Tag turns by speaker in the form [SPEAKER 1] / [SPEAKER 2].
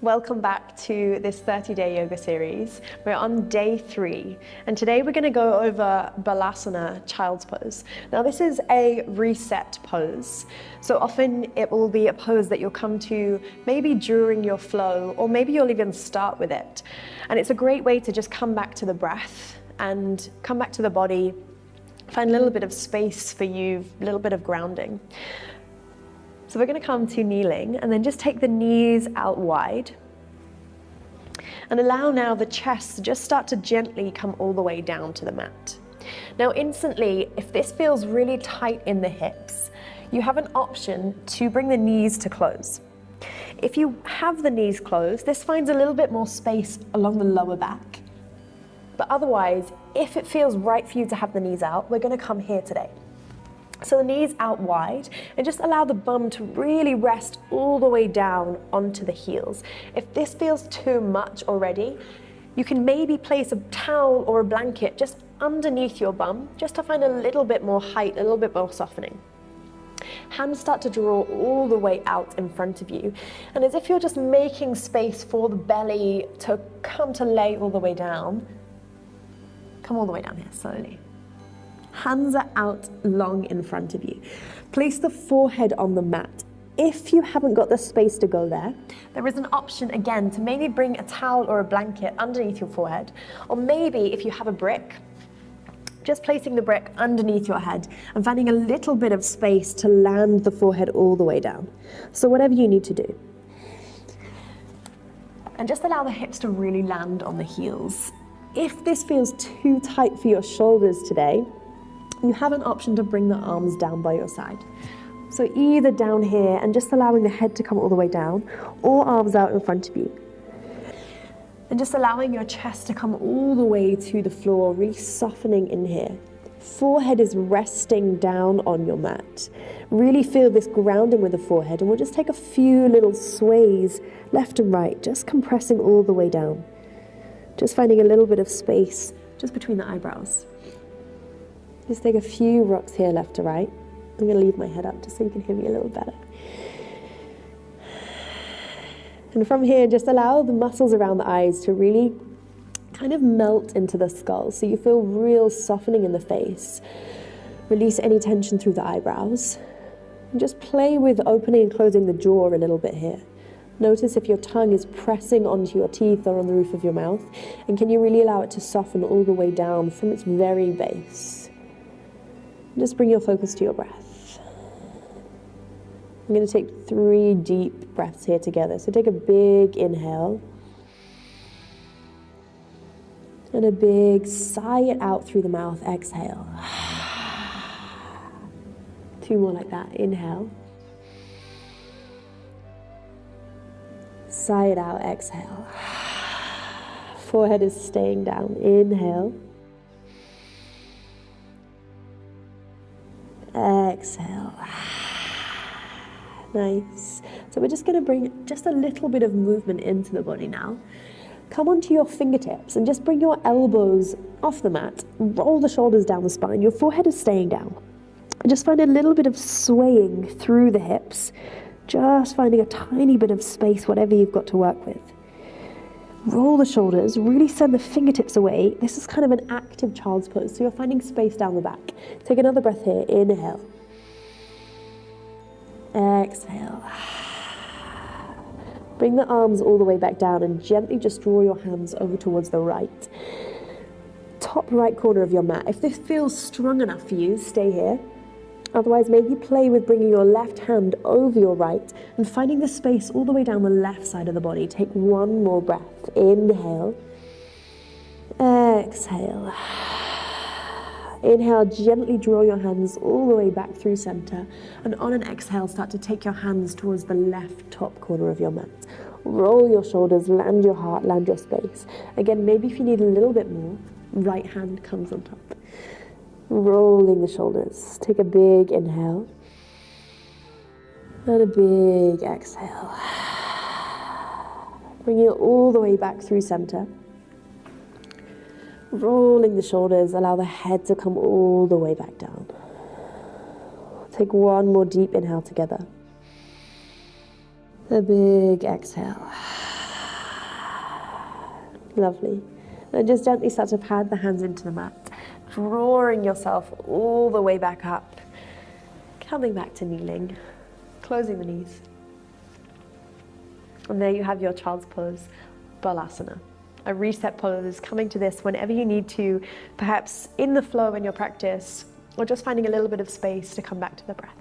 [SPEAKER 1] welcome back to this 30-day yoga series. We're on day 3, and today we're going to go over Balasana, child's pose. Now this is a reset pose, so often it will be a pose that you'll come to maybe during your flow, or maybe you'll even start with it. And it's a great way to just come back to the breath and come back to the body, find a little bit of space for you, a little bit of grounding. So we're going to come to kneeling, and then just take the knees out wide and allow now the chest to just start to gently come all the way down to the mat. Now instantly, if this feels really tight in the hips, you have an option to bring the knees to close. If you have the knees closed, this finds a little bit more space along the lower back. But otherwise, if it feels right for you to have the knees out, we're going to come here today. So the knees out wide, and just allow the bum to really rest all the way down onto the heels. If this feels too much already, you can maybe place a towel or a blanket just underneath your bum, just to find a little bit more height, a little bit more softening. Hands start to draw all the way out in front of you, and as if you're just making space for the belly to come to lay all the way down. Come all the way down here, slowly. Hands are out long in front of you. Place the forehead on the mat. If you haven't got the space to go there, there is an option again to maybe bring a towel or a blanket underneath your forehead. Or maybe if you have a brick, just placing the brick underneath your head and finding a little bit of space to land the forehead all the way down. So whatever you need to do. And just allow the hips to really land on the heels. If this feels too tight for your shoulders today, you have an option to bring the arms down by your side. So either down here and just allowing the head to come all the way down, or arms out in front of you. And just allowing your chest to come all the way to the floor, really softening in here. Forehead is resting down on your mat. Really feel this grounding with the forehead, and we'll just take a few little sways left and right, just compressing all the way down. Just finding a little bit of space just between the eyebrows. Just take a few rocks here left to right. I'm going to leave my head up just so you can hear me a little better. And from here, just allow the muscles around the eyes to really kind of melt into the skull, so you feel real softening in the face. Release any tension through the eyebrows. And just play with opening and closing the jaw a little bit here. Notice if your tongue is pressing onto your teeth or on the roof of your mouth, and can you really allow it to soften all the way down from its very base. Just bring your focus to your breath. I'm going to take 3 deep breaths here together. So take a big inhale. And a big sigh it out through the mouth, exhale. 2 more like that, inhale. Sigh it out, exhale. Forehead is staying down, inhale. Exhale. Nice. So we're just going to bring just a little bit of movement into the body now. Come onto your fingertips and just bring your elbows off the mat. Roll the shoulders down the spine. Your forehead is staying down. And just find a little bit of swaying through the hips. Just finding a tiny bit of space, whatever you've got to work with. Roll the shoulders, really send the fingertips away. This is kind of an active child's pose, so you're finding space down the back. Take another breath here, inhale. Exhale. Bring the arms all the way back down and gently just draw your hands over towards the right. Top right corner of your mat. If this feels strong enough for you, stay here. Otherwise, maybe play with bringing your left hand over your right and finding the space all the way down the left side of the body. Take 1 more breath. Inhale. Exhale. Inhale, gently draw your hands all the way back through center. And on an exhale, start to take your hands towards the left top corner of your mat. Roll your shoulders, land your heart, land your space. Again, maybe if you need a little bit more, right hand comes on top. Rolling the shoulders. Take a big inhale. And a big exhale. Bring it all the way back through center. Rolling the shoulders, allow the head to come all the way back down. Take 1 more deep inhale together. A big exhale. Lovely. And just gently start to pad the hands into the mat, drawing yourself all the way back up, coming back to kneeling, closing the knees. And there you have your child's pose, Balasana. A reset pose, coming to this whenever you need to, perhaps in the flow in your practice, or just finding a little bit of space to come back to the breath.